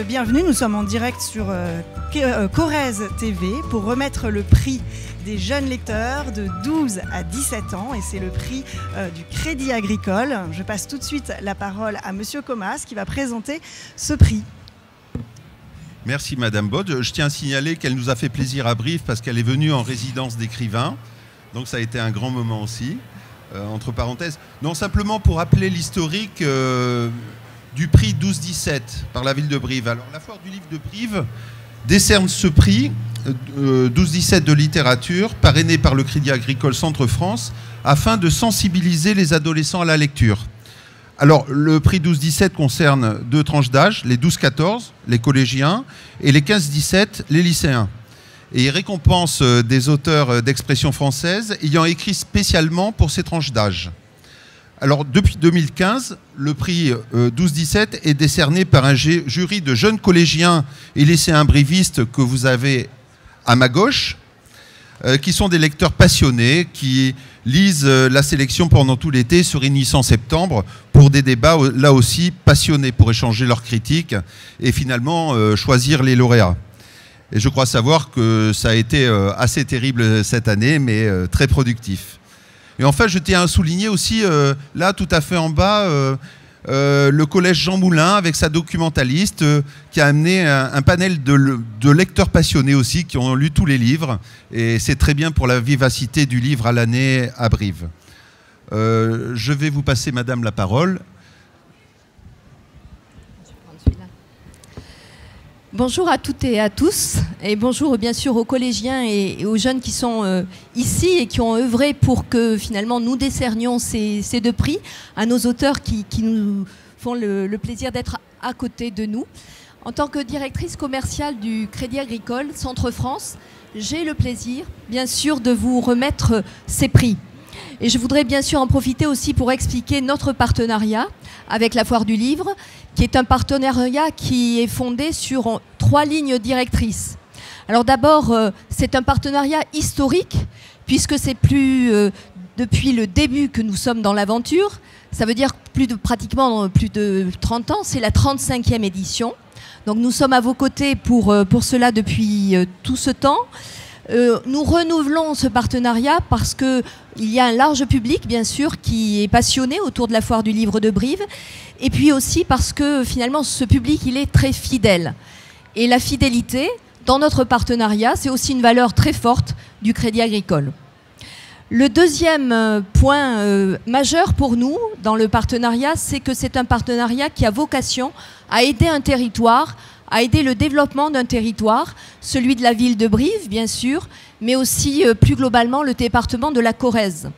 Bienvenue, nous sommes en direct sur Corrèze TV pour remettre le prix des jeunes lecteurs de 12 à 17 ans et c'est le prix du Crédit Agricole. Je passe tout de suite la parole à Monsieur Comas qui va présenter ce prix. Merci Madame Bod. Je tiens à signaler qu'elle nous a fait plaisir à Brive parce qu'elle est venue en résidence d'écrivain. Donc ça a été un grand moment aussi, entre parenthèses. Non, simplement pour rappeler l'historique du prix 12-17 par la ville de Brive. Alors la foire du livre de Brive décerne ce prix 12-17 de littérature parrainé par le Crédit Agricole Centre-France afin de sensibiliser les adolescents à la lecture. Alors le prix 12-17 concerne deux tranches d'âge, les 12-14, les collégiens, et les 15-17, les lycéens. Et il récompense des auteurs d'expression française ayant écrit spécialement pour ces tranches d'âge. Alors, depuis 2015, le prix 12-17 est décerné par un jury de jeunes collégiens et lycéens brivistes que vous avez à ma gauche, qui sont des lecteurs passionnés, qui lisent la sélection pendant tout l'été, se réunissent en septembre pour des débats, là aussi, passionnés, pour échanger leurs critiques et finalement choisir les lauréats. Et je crois savoir que ça a été assez terrible cette année, mais très productif. Et enfin, je tiens à souligner aussi, là, tout à fait en bas, le collège Jean Moulin avec sa documentaliste qui a amené un panel de lecteurs passionnés aussi qui ont lu tous les livres. Et c'est très bien pour la vivacité du livre à l'année à Brive. Je vais vous passer, Madame, la parole. Bonjour à toutes et à tous, et bonjour bien sûr aux collégiens et aux jeunes qui sont ici et qui ont œuvré pour que finalement nous décernions ces deux prix à nos auteurs qui nous font le plaisir d'être à côté de nous. En tant que directrice commerciale du Crédit Agricole Centre-France, j'ai le plaisir bien sûr de vous remettre ces prix. Et je voudrais bien sûr en profiter aussi pour expliquer notre partenariat avec la Foire du Livre, qui est un partenariat qui est fondé sur 3 lignes directrices. Alors d'abord, c'est un partenariat historique, puisque c'est depuis le début que nous sommes dans l'aventure. Ça veut dire pratiquement plus de 30 ans, c'est la 35e édition. Donc nous sommes à vos côtés pour cela depuis tout ce temps. Nous renouvelons ce partenariat parce qu'il y a un large public, bien sûr, qui est passionné autour de la Foire du Livre de Brive. Et puis aussi parce que, finalement, ce public, il est très fidèle. Et la fidélité, dans notre partenariat, c'est aussi une valeur très forte du Crédit Agricole. Le deuxième point majeur pour nous, dans le partenariat, c'est que c'est un partenariat qui a vocation à aider un territoire, à aider le développement d'un territoire, celui de la ville de Brive, bien sûr, mais aussi plus globalement le département de la Corrèze.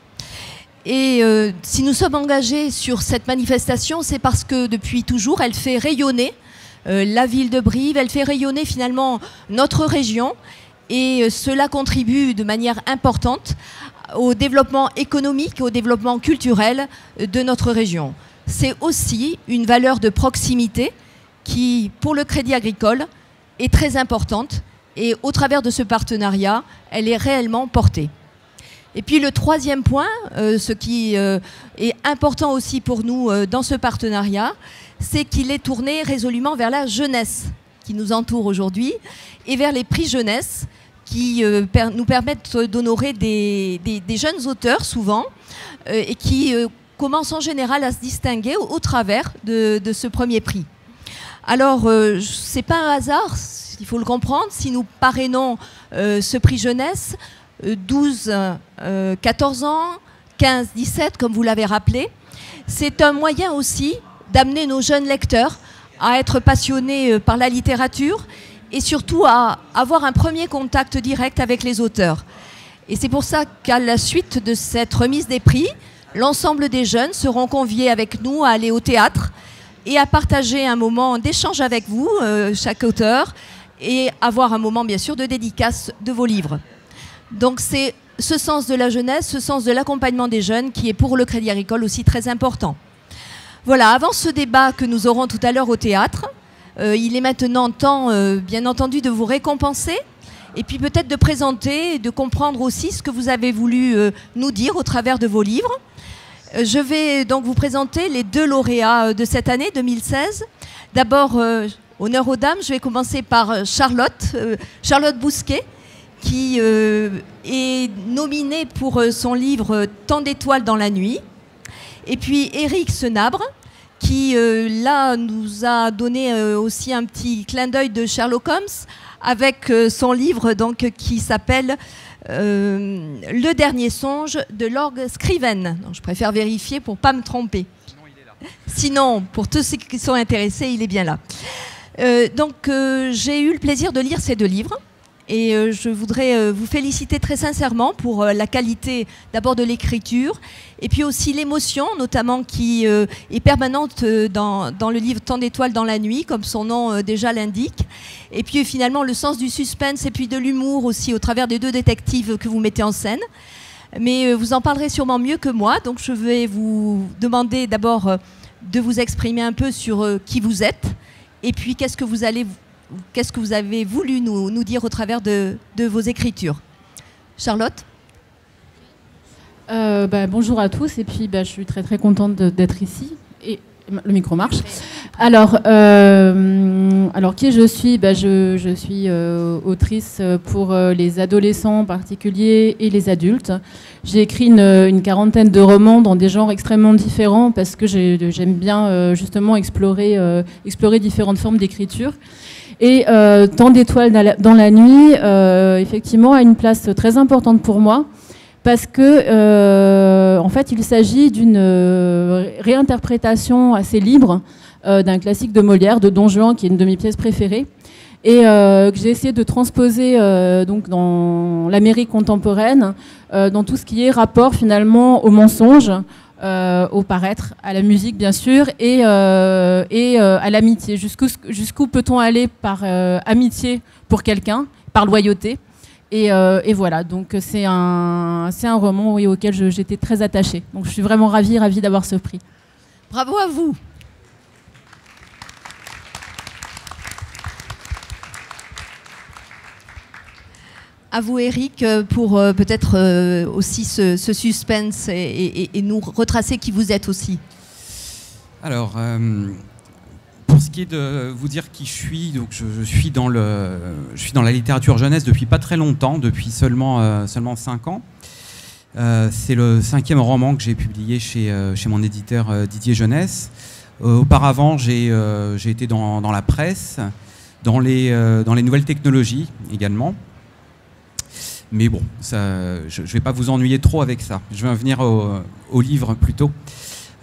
Et si nous sommes engagés sur cette manifestation, c'est parce que depuis toujours, elle fait rayonner la ville de Brive, elle fait rayonner finalement notre région, et cela contribue de manière importante au développement économique et au développement culturel de notre région. C'est aussi une valeur de proximité qui, pour le Crédit Agricole, est très importante et au travers de ce partenariat, elle est réellement portée. Et puis le troisième point, ce qui est important aussi pour nous dans ce partenariat, c'est qu'il est tourné résolument vers la jeunesse qui nous entoure aujourd'hui et vers les prix jeunesse qui nous permettent d'honorer des jeunes auteurs souvent et qui commencent en général à se distinguer au travers de ce premier prix. Alors, ce n'est pas un hasard, il faut le comprendre, si nous parrainons ce prix jeunesse, 12-14 ans, 15-17, comme vous l'avez rappelé. C'est un moyen aussi d'amener nos jeunes lecteurs à être passionnés par la littérature et surtout à avoir un premier contact direct avec les auteurs. Et c'est pour ça qu'à la suite de cette remise des prix, l'ensemble des jeunes seront conviés avec nous à aller au théâtre et à partager un moment d'échange avec vous, chaque auteur, et avoir un moment, bien sûr, de dédicace de vos livres. Donc c'est ce sens de la jeunesse, ce sens de l'accompagnement des jeunes qui est pour le Crédit Agricole aussi très important. Voilà, avant ce débat que nous aurons tout à l'heure au théâtre, il est maintenant temps, bien entendu, de vous récompenser et puis peut-être de présenter et de comprendre aussi ce que vous avez voulu nous dire au travers de vos livres. Je vais donc vous présenter les 2 lauréats de cette année 2016. D'abord, Honneur aux dames, je vais commencer par Charlotte, Charlotte Bousquet, qui est nominée pour son livre Tant d'étoiles dans la nuit. Et puis Éric Senabre, qui là nous a donné aussi un petit clin d'œil de Sherlock Holmes avec son livre donc, qui s'appelle Le dernier songe de Lord Scriven. Donc, je préfère vérifier pour ne pas me tromper. Sinon, pour tous ceux qui sont intéressés, il est bien là. Donc j'ai eu le plaisir de lire ces 2 livres. Et je voudrais vous féliciter très sincèrement pour la qualité d'abord de l'écriture et puis aussi l'émotion notamment qui est permanente dans le livre Tant d'étoiles dans la nuit, comme son nom déjà l'indique. Et puis finalement le sens du suspense et puis de l'humour aussi au travers des 2 détectives que vous mettez en scène. Mais vous en parlerez sûrement mieux que moi, donc je vais vous demander d'abord de vous exprimer un peu sur qui vous êtes et puis qu'est-ce que vous avez voulu nous dire au travers de vos écritures. Charlotte ? Bonjour à tous, et puis je suis très très contente d'être ici. Et le micro marche. Alors qui je suis ? Je suis autrice pour les adolescents en particulier et les adultes. J'ai écrit une quarantaine de romans dans des genres extrêmement différents parce que j'aime bien justement explorer différentes formes d'écriture. Et Tant d'étoiles dans la nuit, effectivement, a une place très importante pour moi parce que, en fait, il s'agit d'une réinterprétation assez libre d'un classique de Molière, de Don Juan, qui est une de mes pièces préférées, et que j'ai essayé de transposer donc dans l'Amérique contemporaine, dans tout ce qui est rapport finalement au mensonge, au paraître, à la musique bien sûr, et à l'amitié. Jusqu'où peut-on aller par amitié pour quelqu'un, par loyauté, et voilà, donc c'est un roman auquel j'étais très attachée. Donc je suis vraiment ravie d'avoir ce prix. Bravo à vous. À vous, Éric, pour peut-être aussi ce suspense et nous retracer qui vous êtes aussi. Alors, pour ce qui est de vous dire qui je suis, donc je suis dans la littérature jeunesse depuis pas très longtemps, depuis seulement 5 ans. C'est le 5e roman que j'ai publié chez mon éditeur Didier Jeunesse. Auparavant, j'ai été dans la presse, dans les nouvelles technologies également. Mais bon, je ne vais pas vous ennuyer trop avec ça. Je vais en venir au livre plutôt.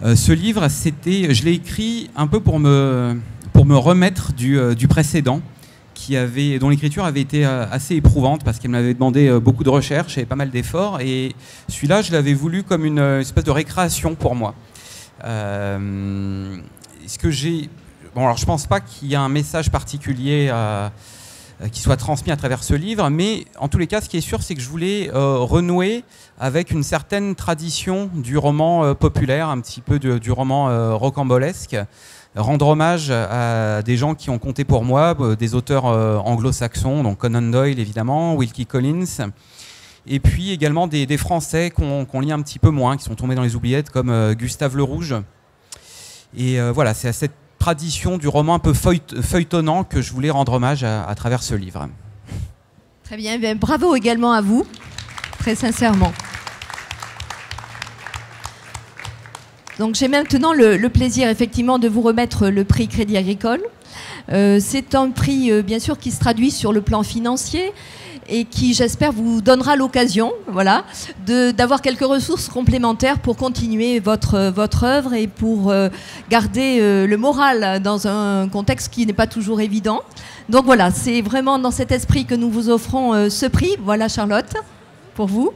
Ce livre, je l'ai écrit un peu pour me remettre du précédent, dont l'écriture avait été assez éprouvante parce qu'elle m'avait demandé beaucoup de recherche et pas mal d'efforts. Et celui-là, je l'avais voulu comme une espèce de récréation pour moi. Alors, je ne pense pas qu'il y ait un message particulier qui soit transmis à travers ce livre, mais en tous les cas, ce qui est sûr, c'est que je voulais renouer avec une certaine tradition du roman populaire, un petit peu du roman rocambolesque, rendre hommage à des gens qui ont compté pour moi, des auteurs anglo-saxons, donc Conan Doyle évidemment, Wilkie Collins, et puis également des Français qu'on lit un petit peu moins, qui sont tombés dans les oubliettes, comme Gustave Le Rouge. Et voilà, c'est à cette tradition du roman un peu feuilletonnant que je voulais rendre hommage à travers ce livre. Très bien, bravo également à vous, très sincèrement. Donc j'ai maintenant le plaisir effectivement de vous remettre le prix Crédit Agricole. C'est un prix bien sûr qui se traduit sur le plan financier et qui, j'espère, vous donnera l'occasion, voilà, d'avoir quelques ressources complémentaires pour continuer votre œuvre et pour garder le moral dans un contexte qui n'est pas toujours évident. Donc voilà, c'est vraiment dans cet esprit que nous vous offrons ce prix. Voilà, Charlotte, pour vous.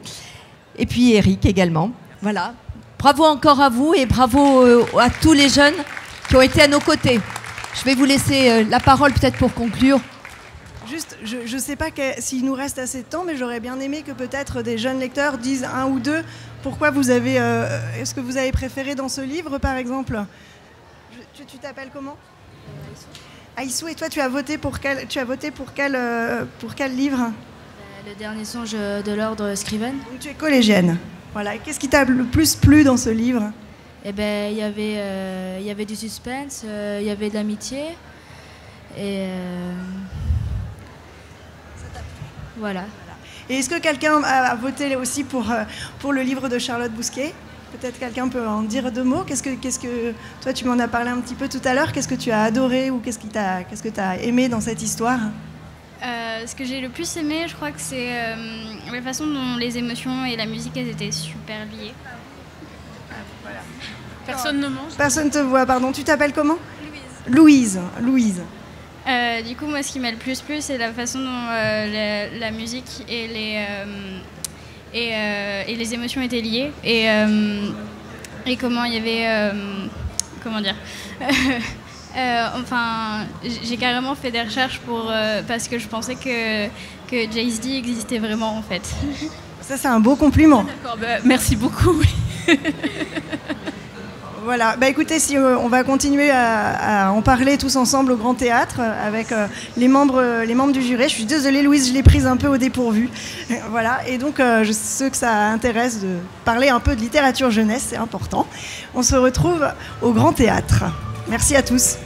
Et puis Éric également. Voilà. Bravo encore à vous et bravo à tous les jeunes qui ont été à nos côtés. Je vais vous laisser la parole peut-être pour conclure. Juste, je ne sais pas s'il nous reste assez de temps, mais j'aurais bien aimé que peut-être des jeunes lecteurs disent un ou deux pourquoi vous avez... est-ce que vous avez préféré dans ce livre, par exemple ? Tu t'appelles comment ? Aïssou, et toi, tu as voté pour quel livre ? Le dernier songe de Lord Scriven. Donc, tu es collégienne. Voilà. Qu'est-ce qui t'a le plus plu dans ce livre ? Eh ben, il y avait du suspense, il y avait de l'amitié. Et voilà. Et est-ce que quelqu'un a voté aussi pour le livre de Charlotte Bousquet? Peut-être quelqu'un peut en dire 2 mots. Qu'est-ce que toi, tu m'en as parlé un petit peu tout à l'heure. Qu'est-ce que tu as adoré ou qu'est-ce que tu as aimé dans cette histoire? Ce que j'ai le plus aimé, je crois que c'est la façon dont les émotions et la musique elles étaient super liées. Voilà. Personne ne mange. Personne te voit, pardon. Tu t'appelles comment? Louise. Louise. Du coup, moi, ce qui m'a le plus plu, c'est la façon dont la musique et les émotions étaient liées et comment il y avait comment dire enfin, j'ai carrément fait des recherches parce que je pensais que Jay-Z existait vraiment en fait. Ça, c'est un beau compliment. D'accord, merci beaucoup. Voilà, écoutez, si on va continuer à en parler tous ensemble au Grand Théâtre avec les membres du jury. Je suis désolée, Louise, je l'ai prise un peu au dépourvu. Voilà, et donc ceux que ça intéresse de parler un peu de littérature jeunesse, c'est important. On se retrouve au Grand Théâtre. Merci à tous.